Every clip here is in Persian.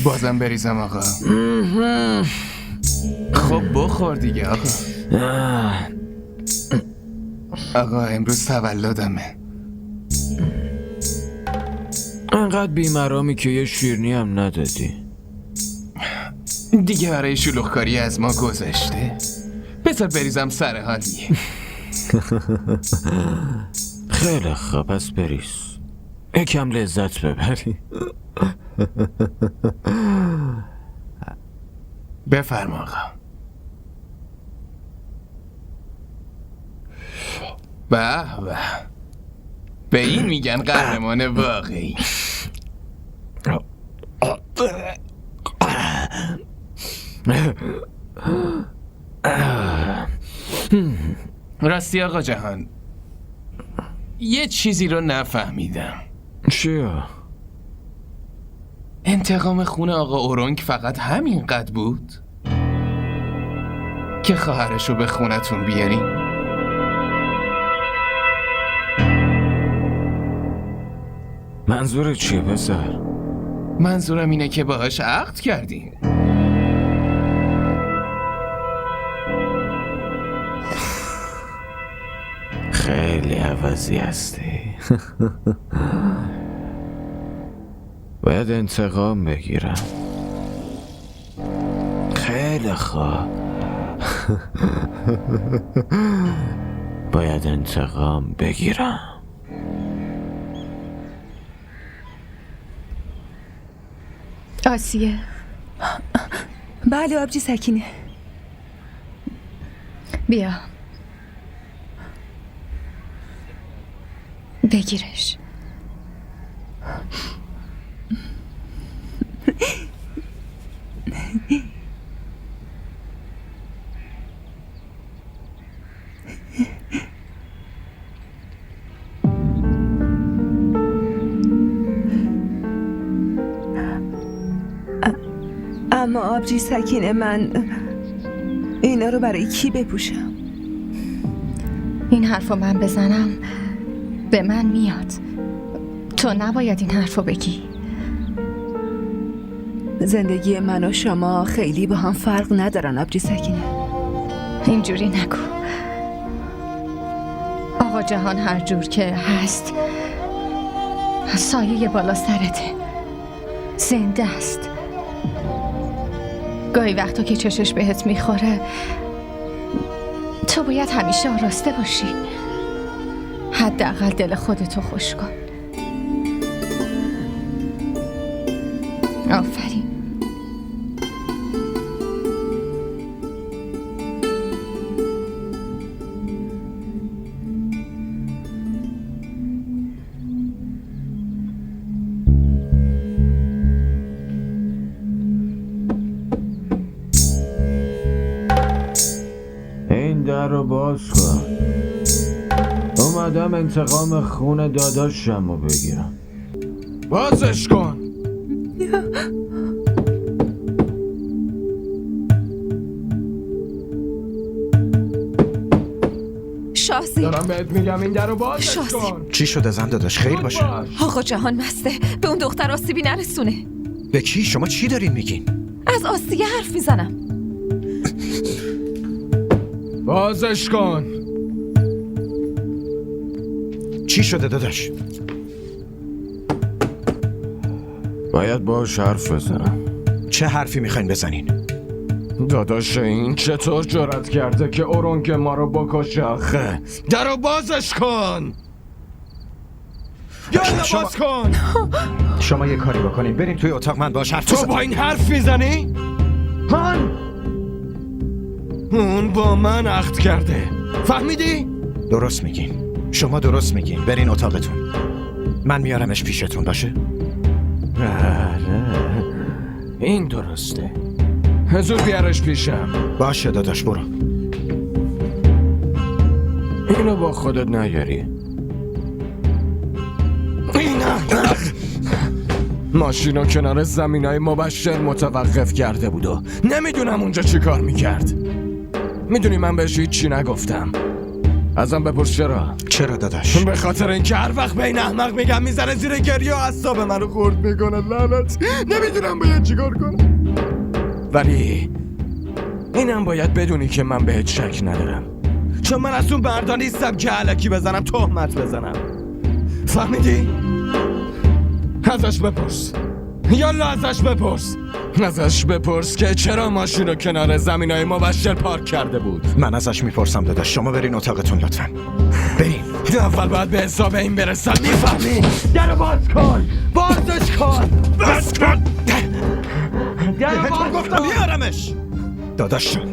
بازم بریزم آقا. خب بخور دیگه آقا. آقا امروز تولدمه. انقدر بیمرامی که یه شیرنی هم ندادی. دیگه برای شلوغکاری از ما گذشته. بذار بریزم سر حالی. خیلی خوب، پس بریز یکم لذت ببری. بفرما آقا. به به، به این میگن قهرمان واقعی. راستی آقا جهان، یه چیزی رو نفهمیدم. چیا؟ انتقام خون آقا اورونگ فقط همین قد بود که خواهرشو به خونتون بیارین؟ منظور چیه پسر؟ منظورم اینه که باهاش عقد کردین. خیلی عوضی هستی. باید انتقام بگیرم. خیلی خوب. باید انتقام بگیرم. آسیه. بله آبجی سکینه. بیا بگیرش. اما آبجی سکینه، من اینا رو برای کی بپوشم؟ این حرفو من بزنم به من میاد. تو نباید این حرفو بگی. زندگی من و شما خیلی با هم فرق ندارن آبجی سکینه. اینجوری نگو. آقا جهان هر جور که هست سایه بالا سرته، زنده است. گاهی وقتا که چشش بهت میخوره تو باید همیشه آراسته باشی. حداقل دل خودتو خوش کن. آفرین. این در رو باز کن. اومدم انتقام خون داداشم رو بگیرم. بازش کن. شاسی، دارم بهت میگم این در رو بازش شاسی. کن. چی شده زن داداش؟ خیر باشه. آقا جهان مسته، به اون دختر آسیبی نرسونه. به کی؟ شما چی دارین میگین؟ از آسیه حرف میزنم. بازش کن. چی شده داداش؟ باید باهاش حرف بزنم. چه حرفی میخواین بزنین؟ داداش این چطور جرأت کرده که اورونگ ما رو بکشه آخه؟ درو بازش کن. یالا شما- باز کن. شما یه کاری بکنین بریم توی اتاق، من باهاش حرف تو بزنم. با این حرف میزنی؟ اون با من عهد کرده، فهمیدی؟ درست میگین، شما درست میگین. برین اتاقتون، من میارمش پیشتون. باشه؟ بله این درسته. زود بیارش پیشم. باشه داداش، برو. اینو با خودت نیاری. ماشینو کنار زمینای مبشر متوقف کرده بود و نمیدونم اونجا چی کار میکرد. میدونی من بهش هیچ چی نگفتم. ازم بپرس چرا؟ چرا داداش؟ به خاطر اینکه هر وقت به این احمق میگم میزنه زیر گریه و اعصاب منو خورد میکنه. لعنت، نمیدونم باید چیکار کنم. ولی اینم باید بدونی که من بهت شک ندارم، چون من از اون مردا نیستم که الکی بزنم تهمت بزنم. فهمیدی؟ ازش بپرس، یالا ازش بپرس. ازش بپرس که چرا ماشین رو کنار زمینای مبشر پارک کرده بود. من ازش میپرسم داداش. شما برین اتاقتون لطفا. برین. اول باید به حساب این برسم. میفهمی؟ درو باز کن، بازش کن، باز کن. بهتون گفتم بیارمش. داداش جان،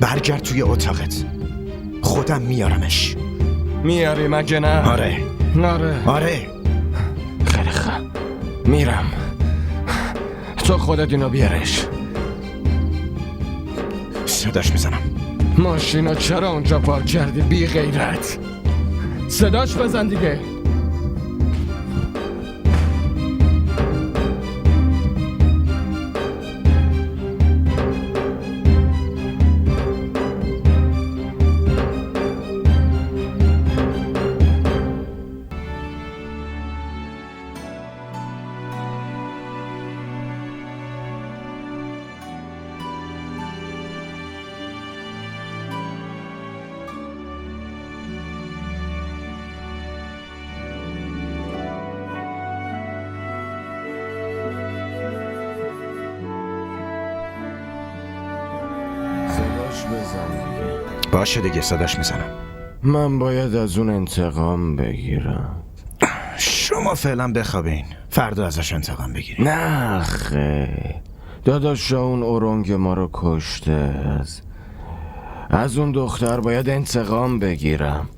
برگرد توی اتاقت، خودم میارمش. میاری مگه نه؟ آره آره. خیلی خوب، میرم. تو خودت اینو بیارش. صداش میزنم. ماشینو چرا اونجا پارک کردی بی غیرت؟ صداش بزن دیگه. باشه دیگه، صداش میزنم. من باید از اون انتقام بگیرم. شما فعلا بخوابین، فردا ازش انتقام بگیرین. نه خیر، داداشا اون اورنگ ما رو کشته. از اون دختر باید انتقام بگیرم.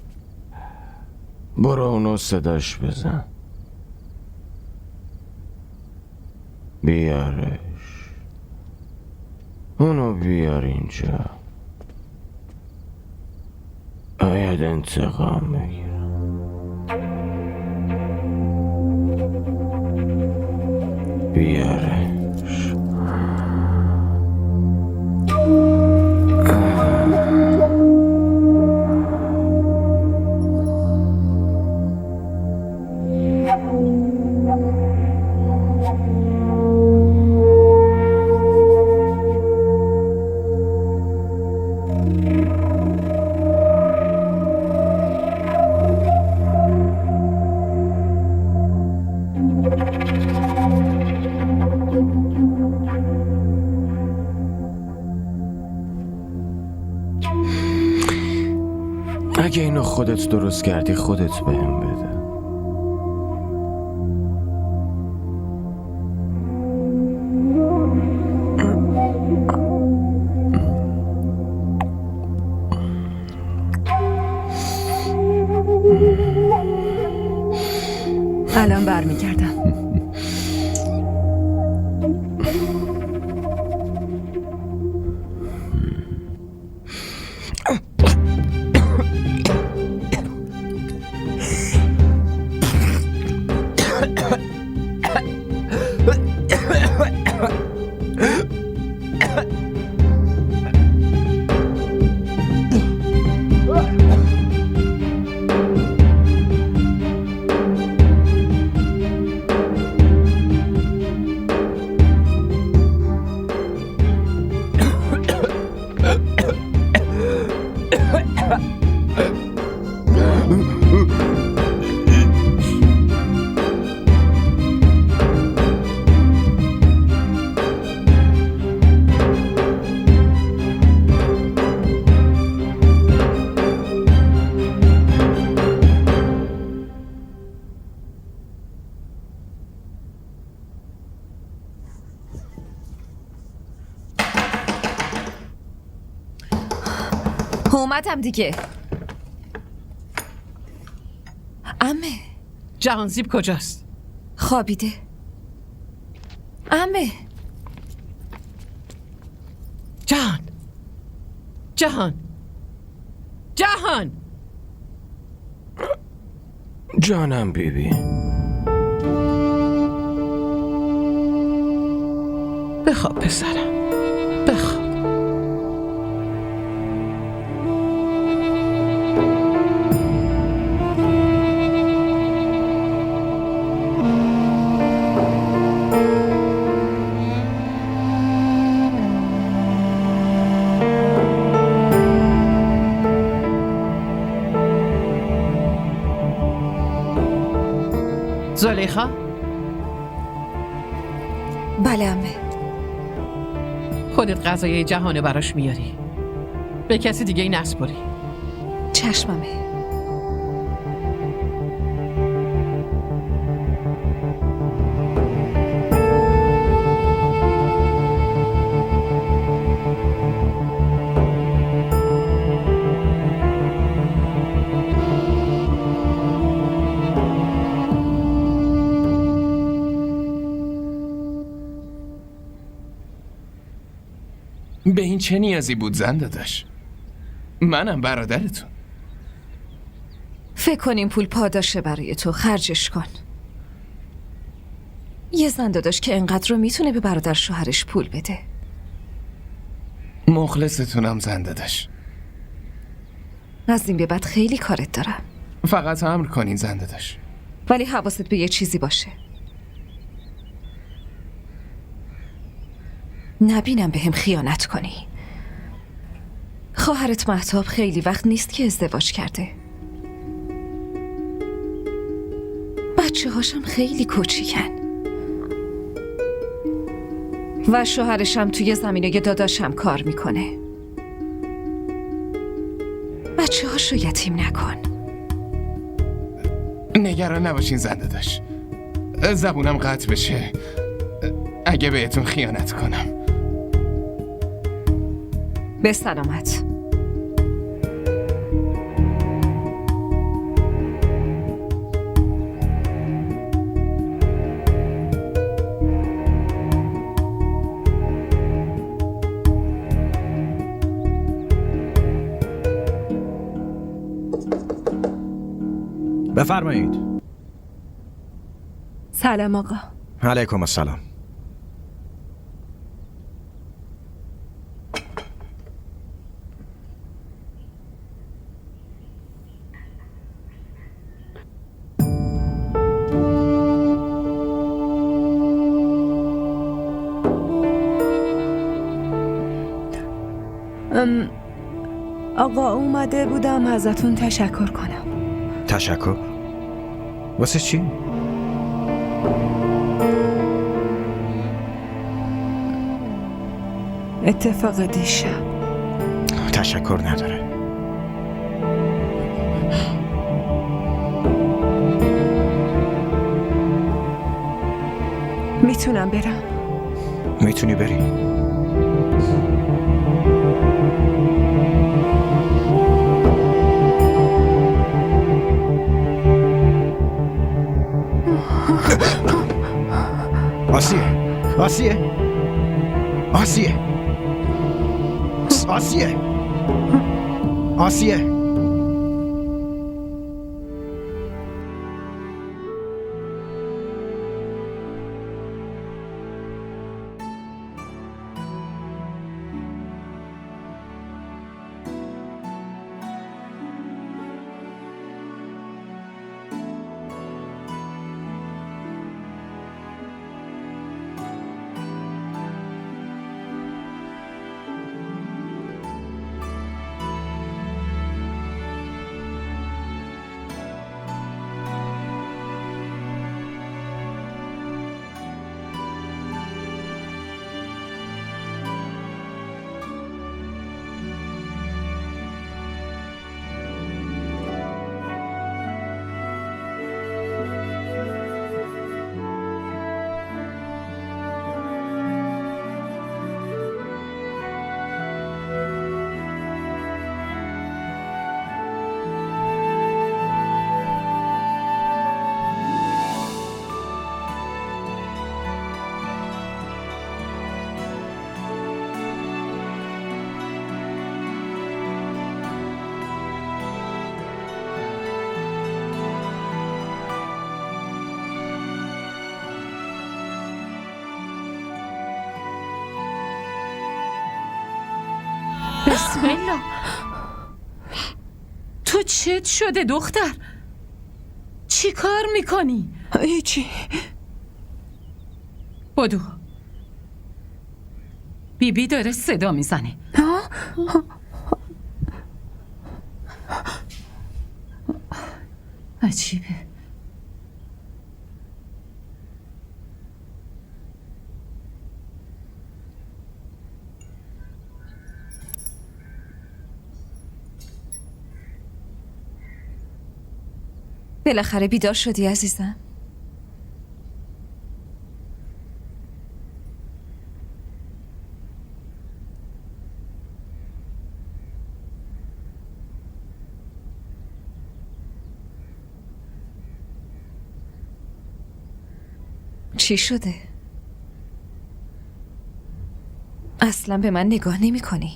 برو اونو صداش بزن، بیارش. اونو بیار اینجا، باید انتقام بگیرم. بیارش. اگه اینو خودت درست کردی خودت بهم بده. الان برمیگردم. اومدم دیگه. عمه جهانزیب کجاست؟ خوابیده. عمه جهان جانم بیبی. بخواب پسرم، بخواب. زلیخا بله عمه. خودت غذای جهانه براش میاری، به کسی دیگه این نسپاری. چشم عمه. به این چه نیازی بود زن داداش؟ منم برادرتون. فکر کن این پول پاداشه برای تو، خرجش کن. یه زن داداش که انقدر رو میتونه به برادر شوهرش پول بده. مخلصتونم زن داداش. از این به بعد خیلی کارت دارم، فقط امر کنین زن داداش. ولی حواست به یه چیزی باشه. نبینم به هم خیانت کنی. خواهرت مهتاب خیلی وقت نیست که ازدواج کرده. بچه هاشم خیلی کوچیکن و شوهرشم توی زمینه داداشم کار میکنه. بچه هاشو یتیم نکن. نگران نباشین زن داداش. زبونم قطع بشه اگه بهتون خیانت کنم. به سلامت. بفرمایید. سلام آقا. علیکم السلام. آقا اومده بودم ازتون تشکر کنم. تشکر؟ واسه چی؟ اتفاق دیشب. تشکر نداره. میتونم برم؟ میتونی بری. آسیه آسیه آسیه آسیه آسیه بسم الله. تو چت شده دختر؟ چی کار میکنی؟ هیچی. بدو. بیبی داره صدا میزنه. عجیبه. بالاخره بیدار شدی عزیزم. چی شده؟ اصلا به من نگاه نمی کنی.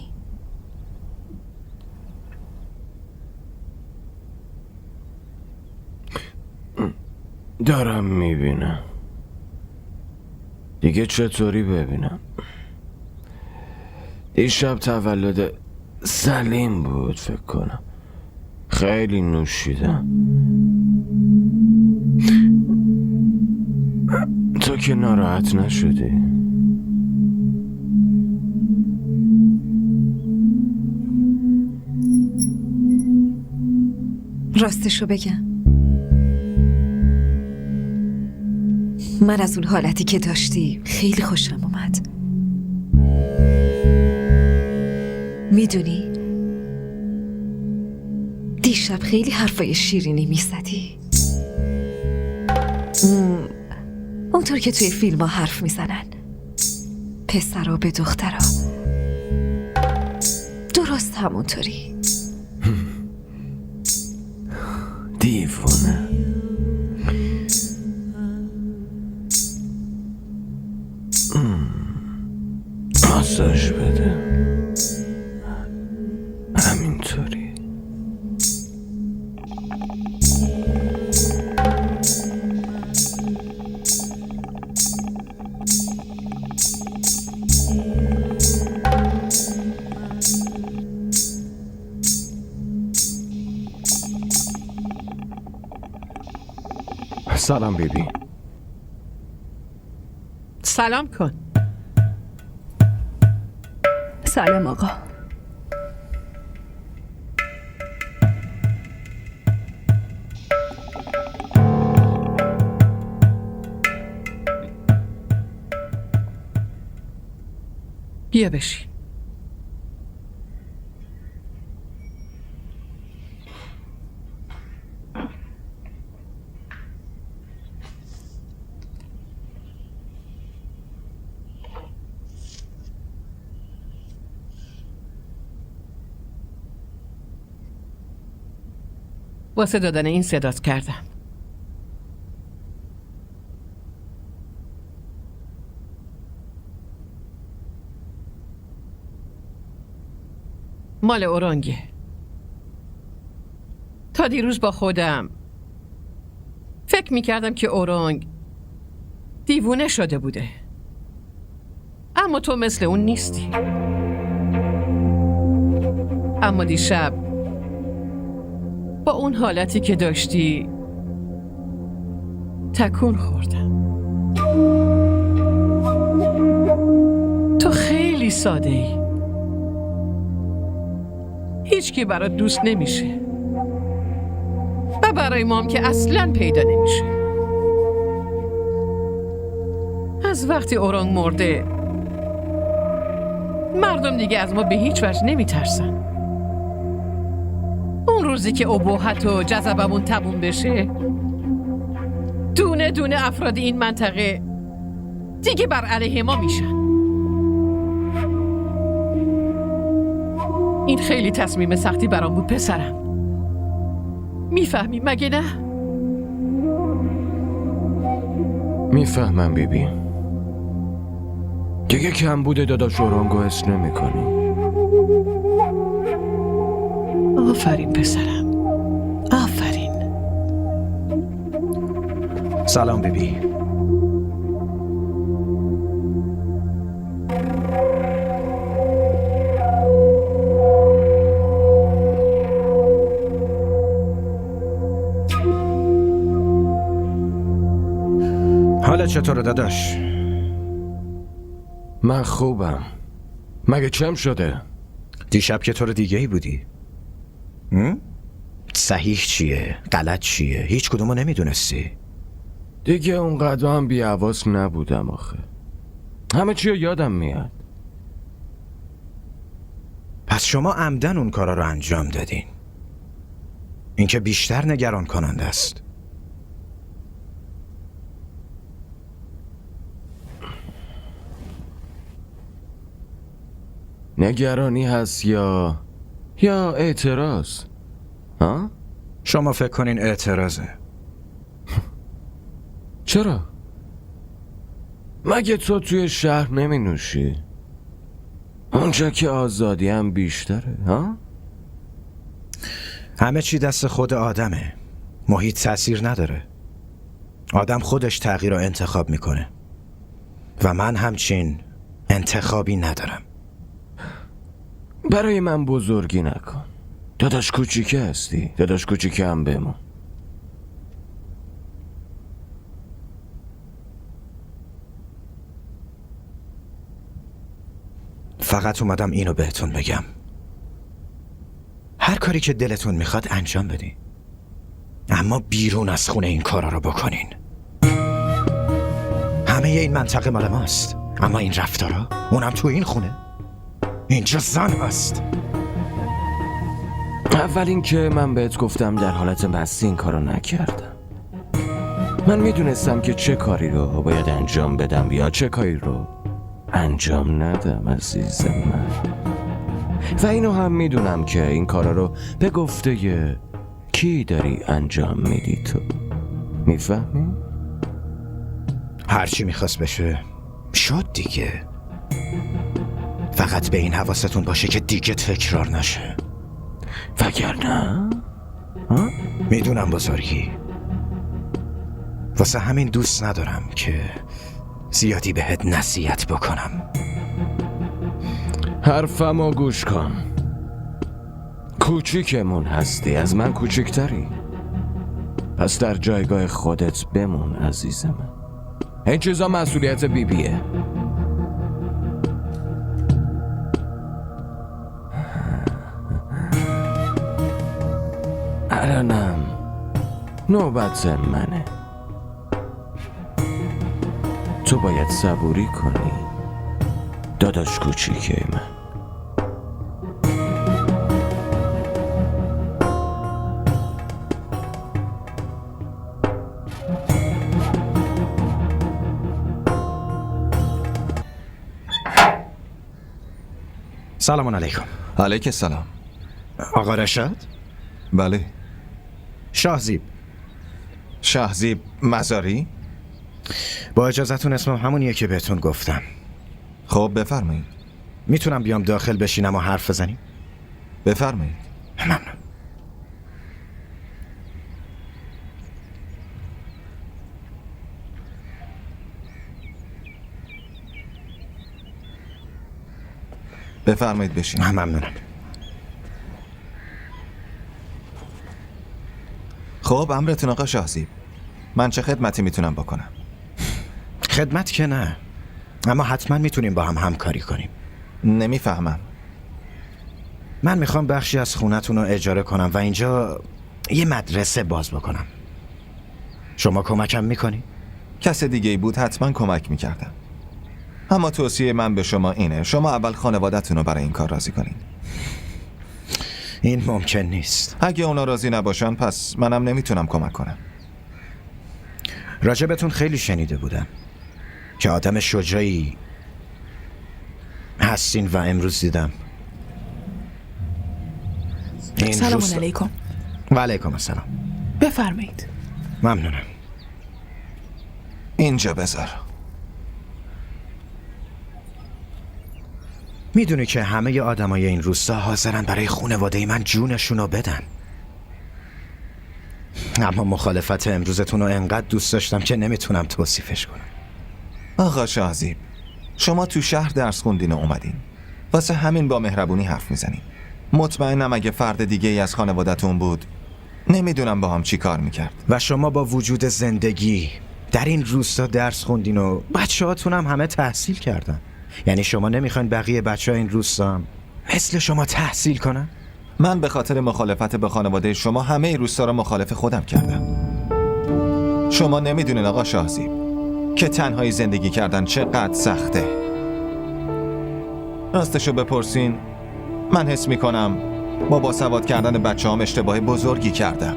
دارم میبینم. دیگه چطوری ببینم؟ دیشب تولد سلیم بود فکر کنم. خیلی نوشیدم. تو که ناراحت نشدی؟ راستشو بگم، من از اون حالتی که داشتی خیلی خوشم اومد. میدونی دیشب خیلی حرفای شیرینی میزدی، اونطور که توی فیلم ها حرف میزنن، پسرا به دخترا، درست همونطوری. دیوونه. ماساژ بده. همینطوری. سلام بیبی. سلام کن. سلام آقا. بیا بشین. واسه دادن این صدات کردم. مال اورنگه. تا دیروز با خودم فکر میکردم که اورنگ دیوونه شده بوده، اما تو مثل اون نیستی. اما دیشب با اون حالتی که داشتی تکون خوردم. تو خیلی ساده ای، هیچ کی برات دوست نمیشه و برای ما هم که اصلاً پیدا نمیشه. از وقتی اورنگ مرده مردم دیگه از ما به هیچ وجه نمیترسن. اون روزی که ابهت و جذبمون تموم بشه، دونه دونه افراد این منطقه دیگه بر علیه ما میشن. این خیلی تصمیم سختی برام بود پسرم. میفهمی مگه نه؟ میفهمم بیبی. دیگه کم بوده داداش اورنگو حس نمی کنی. آفرین پسرم، آفرین. سلام بیبی. حالت چطوره داداش؟ من خوبم. مگه چم شده؟ دیشب که طور دیگه ای بودی. صحیح چیه؟ غلط چیه؟ هیچ کدومو نمیدونستی. دیگه اونقدر هم بی‌حواس نبودم آخه. همه چی رو یادم میاد. پس شما عمدن اون کارا رو انجام دادین. این که بیشتر نگران کننده است. نگرانی هست یا اعتراض؟ ها؟ شما فکر کنین اعتراضه؟ چرا؟ مگه تو توی شهر نمی نوشی؟ اونجا که آزادی هم بیشتره ها؟ همه چی دست خود آدمه. محیط تأثیر نداره. آدم خودش تغییر رو انتخاب میکنه و من همچین انتخابی ندارم. برای من بزرگی نکن. داداش کوچیکه هستی. داداش کوچیکه هم بمون. فقط اومدم اینو بهتون بگم، هر کاری که دلتون میخواد انجام بدین، اما بیرون از خونه این کارا رو بکنین. همه این منطقه مال ماست، اما این رفتارا، اونم تو این خونه، اینجا زن هست. اول اینکه من بهت گفتم در حالت مستی این کارو نکردم. من میدونستم که چه کاری رو باید انجام بدم یا چه کاری رو انجام ندم عزیز من. و اینو هم میدونم که این کارا رو به گفته کی داری انجام میدی تو. میفهمی؟ هرچی میخواست بشه شد دیگه. فقط به این حواستون باشه که دیگه تکرار نشه. وگرنه میدونم بزرگی، واسه همین دوست ندارم که زیادی بهت نصیحت بکنم. حرفمو گوش کن. کوچیکمون هستی، از من کوچیکتری، پس در جایگاه خودت بمون عزیز من. این چیزا مسئولیت بیبیه. الانم نوبت منه. تو باید صبوری کنی داداش کوچیکه من. سلام علیکم. علیک السلام. آقا رشاد؟ بله. شهزیب مزاری؟ با اجازهتون اسمم همونیه که بهتون گفتم. خب بفرمایید. میتونم بیام داخل بشینم و حرف بزنیم؟ بفرمایید. ممنون. بفرمایید بشین. ممنونم. خب امرتون آقا شهزیب. من چه خدمتی میتونم بکنم؟ خدمت که نه، اما حتما میتونیم با هم همکاری کنیم. نمیفهمم. من میخوام بخشی از خونتون رو اجاره کنم و اینجا یه مدرسه باز بکنم. شما کمکم میکنی؟ کس دیگه ای بود حتما کمک میکردم، اما توصیه من به شما اینه شما اول خانوادتون رو برای این کار راضی کنین. این ممکن نیست. اگه اونا راضی نباشن پس منم نمیتونم کمک کنم. راجبتون خیلی شنیده بودم که آدم شجاعی هستین و امروز دیدم. سلام علیکم. و علیکم السلام. بفرمایید. ممنونم. اینجا بذار. میدونی که همه آدمای این روستا حاضرن برای خانواده من جونشون رو بدن، اما مخالفت امروزتون رو انقدر دوست داشتم که نمیتونم توصیفش کنم. آقا شهزیب، شما تو شهر درس خوندین و اومدین، واسه همین با مهربونی حرف میزنین. مطمئنم اگه فرد دیگه ای از خانوادتون بود نمیدونم با هم چی کار میکرد. و شما با وجود زندگی در این روستا درس خوندین و بچه هاتون هم همه تحصیل کردن. یعنی شما نمیخواین بقیه بچه ها این روستا هم مثل شما تحصیل کنن؟ من به خاطر مخالفت به خانواده شما همه این روستا را مخالف خودم کردم. شما نمیدونین آقا شهزیب که تنهایی زندگی کردن چقدر سخته. راستشو بپرسین من حس میکنم با باسواد کردن بچه هم اشتباه بزرگی کردم.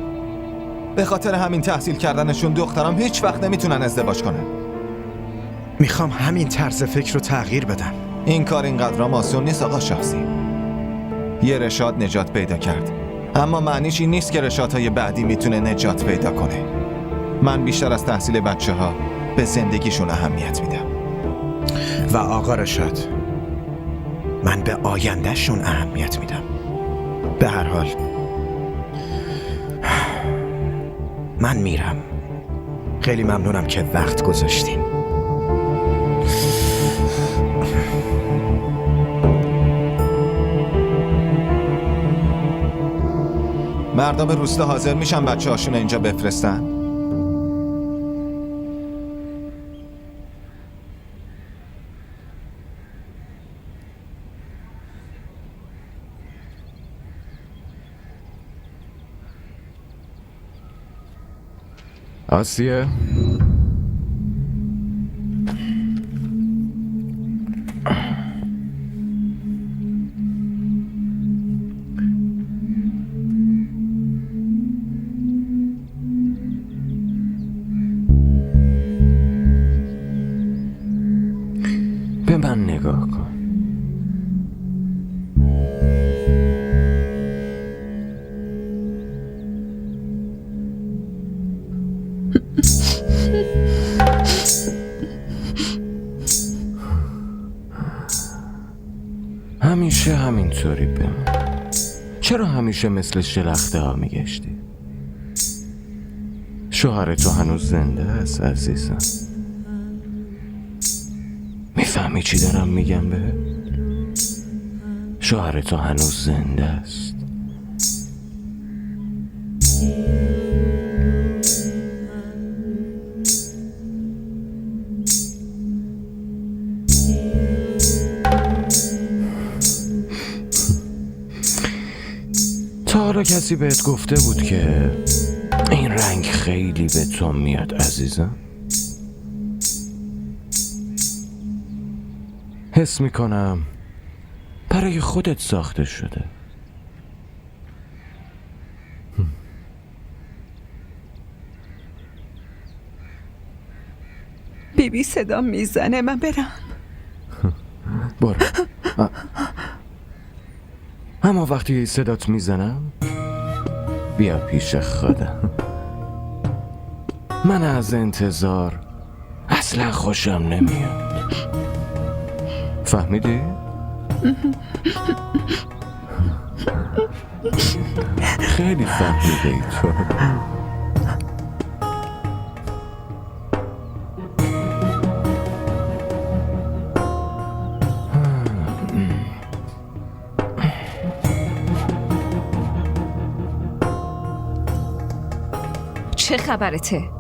به خاطر همین تحصیل کردنشون دخترام هیچ وقت نمیتونن ازدواج کنن. میخوام همین طرز فکر رو تغییر بدم. این کار اینقدر آسون نیست آقا شخصی. یه رشاد نجات پیدا کرد، اما معنیش این نیست که رشادهای بعدی میتونه نجات پیدا کنه. من بیشتر از تحصیل بچه ها به زندگیشون اهمیت میدم. و آقا رشاد، من به آیندهشون اهمیت میدم. به هر حال من میرم. خیلی ممنونم که وقت گذاشتین. مردم روستا حاضر میشن بچه هاشون اینجا بفرستن؟ آسیه به من نگاه کن. همیشه همینطوری بمون. چرا همیشه مثل شلخته ها میگشتی؟ شوهر تو هنوز زنده است عزیزم. میفهمی چی دارم میگم به؟ شوهر تو هنوز زنده است. تا حالا کسی بهت گفته بود که این رنگ خیلی به تو میاد عزیزم؟ حس میکنم برای خودت ساخته شده. بیبی صدا میزنه، من برم. برو. اما وقتی صدات میزنم بیا پیش خودم. من از انتظار اصلا خوشم نمیاد. فهمیدی؟ خیلی فهمیده ای تو. چه خبرته؟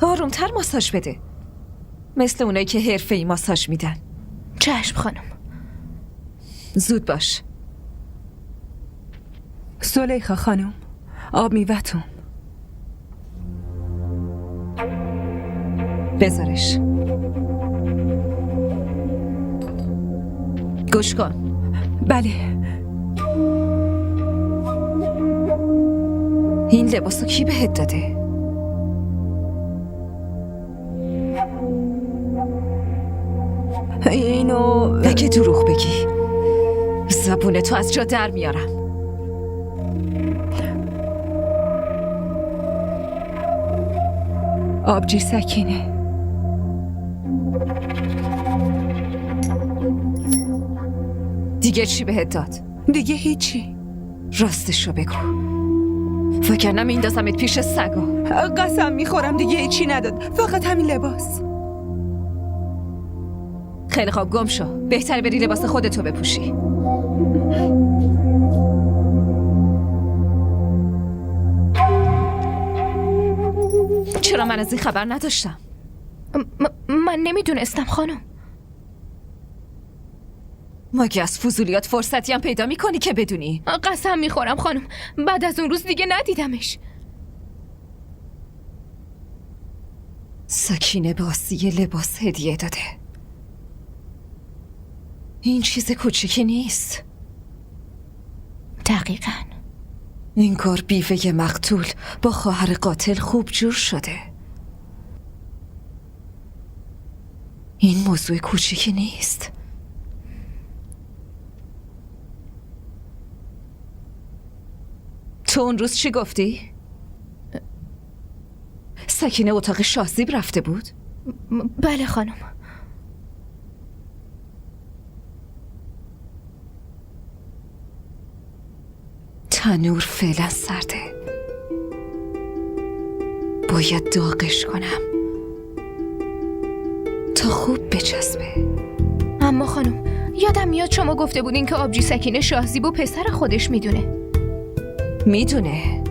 آرومتر ماساژ بده، مثل اونایی که حرفه‌ای ماساژ میدن. چشم خانم. زود باش. زلیخا خانم، آب میوه‌تون. بذارش. گوش کن. بله. این لباسو کی بهت داده؟ اینو اگه دروغ بگی زبونتو از جا در میارم. آبجی سکینه. دیگه چی بهت داد؟ دیگه هیچی. راستشو بگو، وگرنه میندازمت پیش سگا. قسم میخورم دیگه هیچی نداد، فقط همین لباس. خیلی خواب، گم شو. بهتره بری لباس خودتو بپوشی. چرا من از این خبر نداشتم؟ من نمیدونستم خانم. مگه از فضولیات فرصتی هم پیدا میکنی که بدونی؟ قسم میخورم خانم، بعد از اون روز دیگه ندیدمش. سکینه به آسیه لباس هدیه داده. این چیز کوچیکی نیست. دقیقاً. این کار بیوه مقتول با خواهر قاتل خوب جور شده. این موضوع کوچیکی نیست. تو اون روز چی گفتی؟ سکینه اتاق شاهزیب رفته بود؟ بله خانم. تنور فعلا سرده، باید داغش کنم تا خوب بچسبه. اما خانم یادم میاد شما گفته بودین که آبجی سکینه شاهزیب و پسر خودش میدونه. میدونه،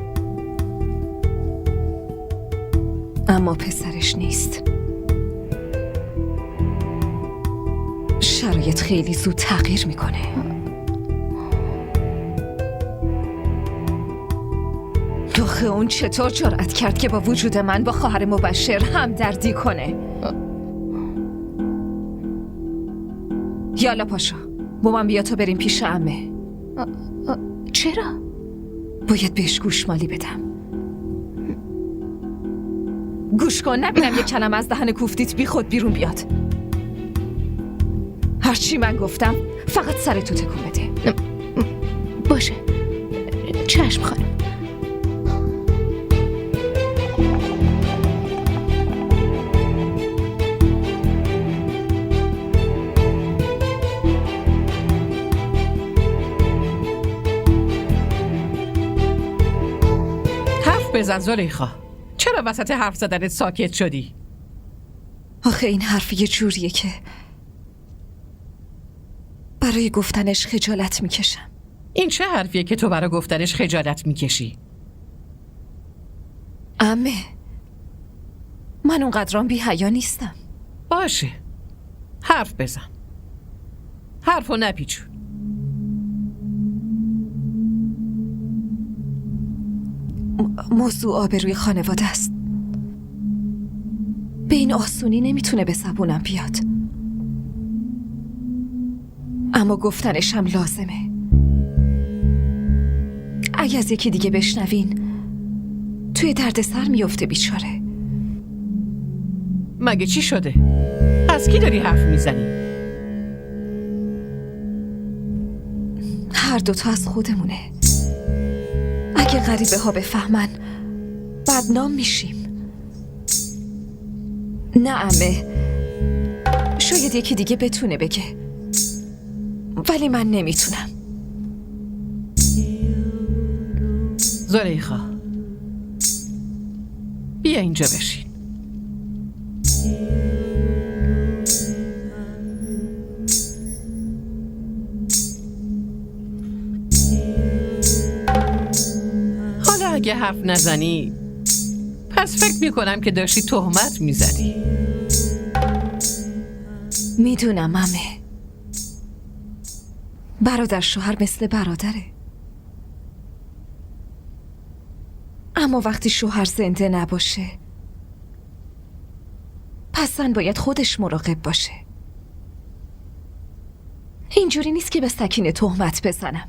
اما پسرش نیست. شرایط خیلی زود تغییر میکنه. آخه اون چطور جرأت کرد که با وجود من با خواهر مبشر همدردی کنه؟ یالا پاشا، با من بیا تا بریم پیش عمه. چرا؟ باید بهش گوشمالی بدم. گوش کن، نبینم یک کلمه از دهن کوفتیت بی خود بیرون بیاد. هرچی من گفتم فقط سرتو تکون بده. باشه، چشم خانم. بزن زلیخا، چرا وسط حرف زدنت ساکت شدی؟ آخه این حرف یه جوریه که برای گفتنش خجالت میکشم. این چه حرفیه که تو برای گفتنش خجالت میکشی؟ عمه، من اونقدرام بی حیا نیستم. باشه، حرف بزن، حرفو نپیچون. موضوع آبروی خانواده است. به این آسونی نمیتونه به زبونم بیاد، اما گفتنش هم لازمه. اگه از یکی دیگه بشنوین توی دردسر میفته بیچاره. مگه چی شده؟ از کی داری حرف میزنی؟ هر دوتا از خودمونه. اگه غریبه ها بفهمن بدنام میشیم. نه عمه، شاید یکی دیگه بتونه بگه، ولی من نمیتونم. زلیخا، بیا اینجا بشین. حالا اگه حرف نزنی پس فکر میکنم که داشتی تهمت میزدی. میدونم عمه، برادر شوهر مثل برادره، اما وقتی شوهر زنده نباشه پس زن باید خودش مراقب باشه. اینجوری نیست که به سکینه تهمت بزنم،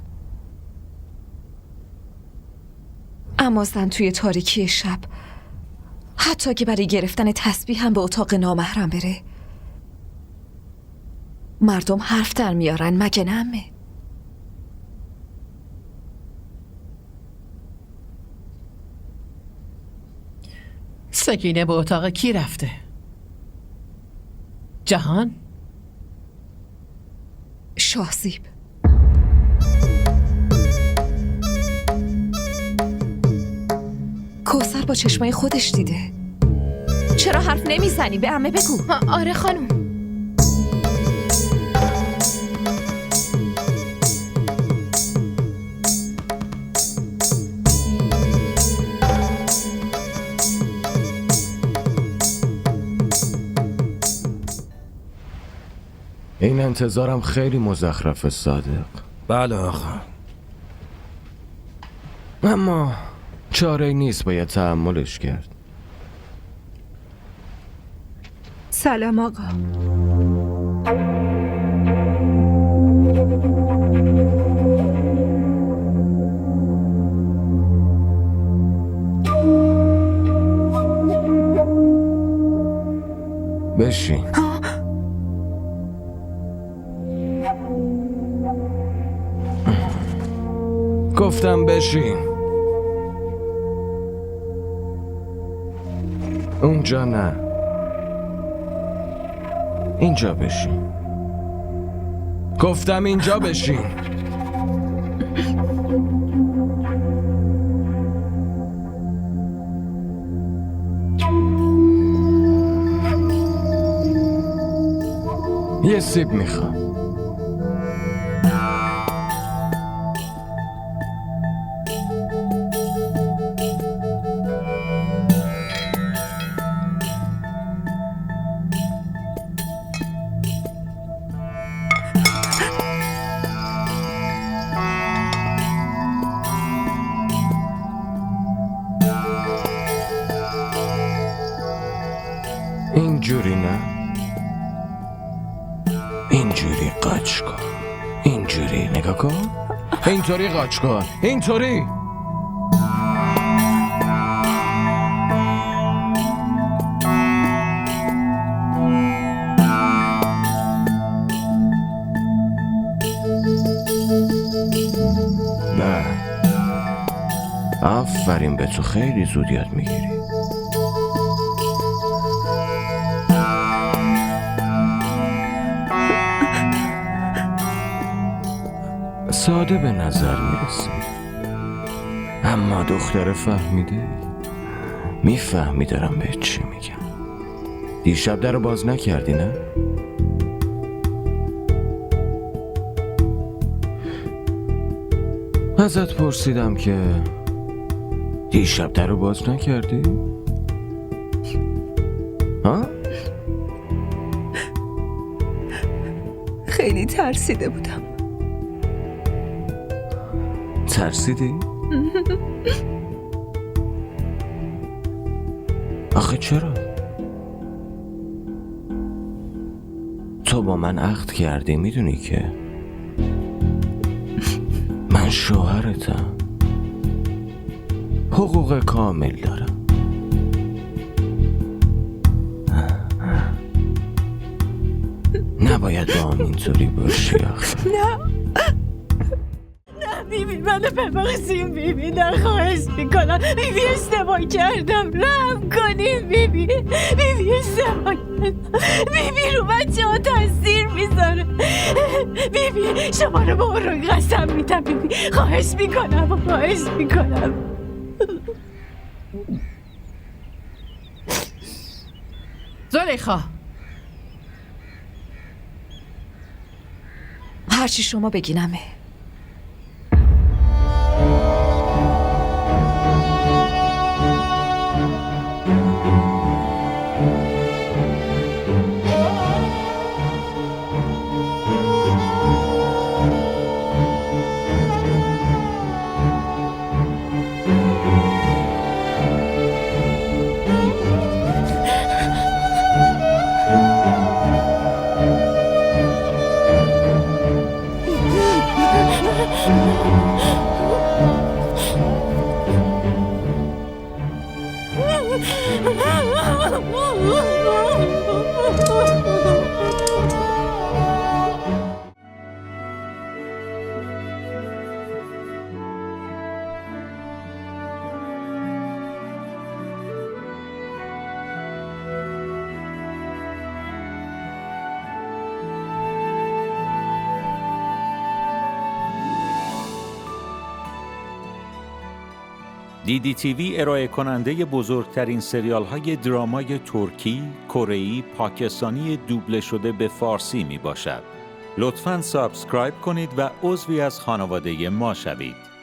اما زن توی تاریکی شب حتی که برای گرفتن تسبیح هم به اتاق نامحرم بره، مردم حرف در میارن، مگه نه عمه؟ سکینه به اتاق کی رفته؟ جهان؟ شاهزیب. کوثر با چشمای خودش دیده. چرا حرف نمیزنی؟ به عمه بگو. آره خانم. این انتظارم خیلی مزخرف صادق. بله آقا. اما چاره نیست، باید تحملش کرد. سلام آقا. بشین. گفتم بشین. اونجا نه، اینجا بشین. گفتم اینجا بشین. یه سیب میخوام. اینجوری نه، اینجوری قاچ کن. اینجوری نگاه کن. اینطوری قاچ کن. اینطوری. نه، آفرین به تو، خیلی زود یاد میگیری. ساده به نظر میرسه، اما دختر فهمیده. میفهمی دارم بهت چی میگم. دیشب در رو باز نکردی نه؟ ازت پرسیدم که دیشب در رو باز نکردی؟ ها؟ خیلی ترسیده بودم. ترسیدی؟ آخه چرا؟ تو با من عهد کردی، میدونی که من شوهرتم، حقوق کامل دارم. نباید با هم اینطوری باشی آخه. نه بیبی، منو ببخشیم بیبی، نه خواهش میکنم بیبی، اشتباه کردم، رحم کنین بیبی، بیبی اشتباه کردم، بیبی رو بچه ها تاثیر میذاره، بیبی شما رو با اون قسم میدم بیبی، خواهش میکنم، خواهش میکنم. زلیخا، هرچی شما بگینمه. DDTV ارائه کننده بزرگترین سریال های درامای ترکی، کره‌ای، پاکستانی دوبله شده به فارسی می باشد. لطفاً سابسکرایب کنید و عضوی از خانواده ما شوید.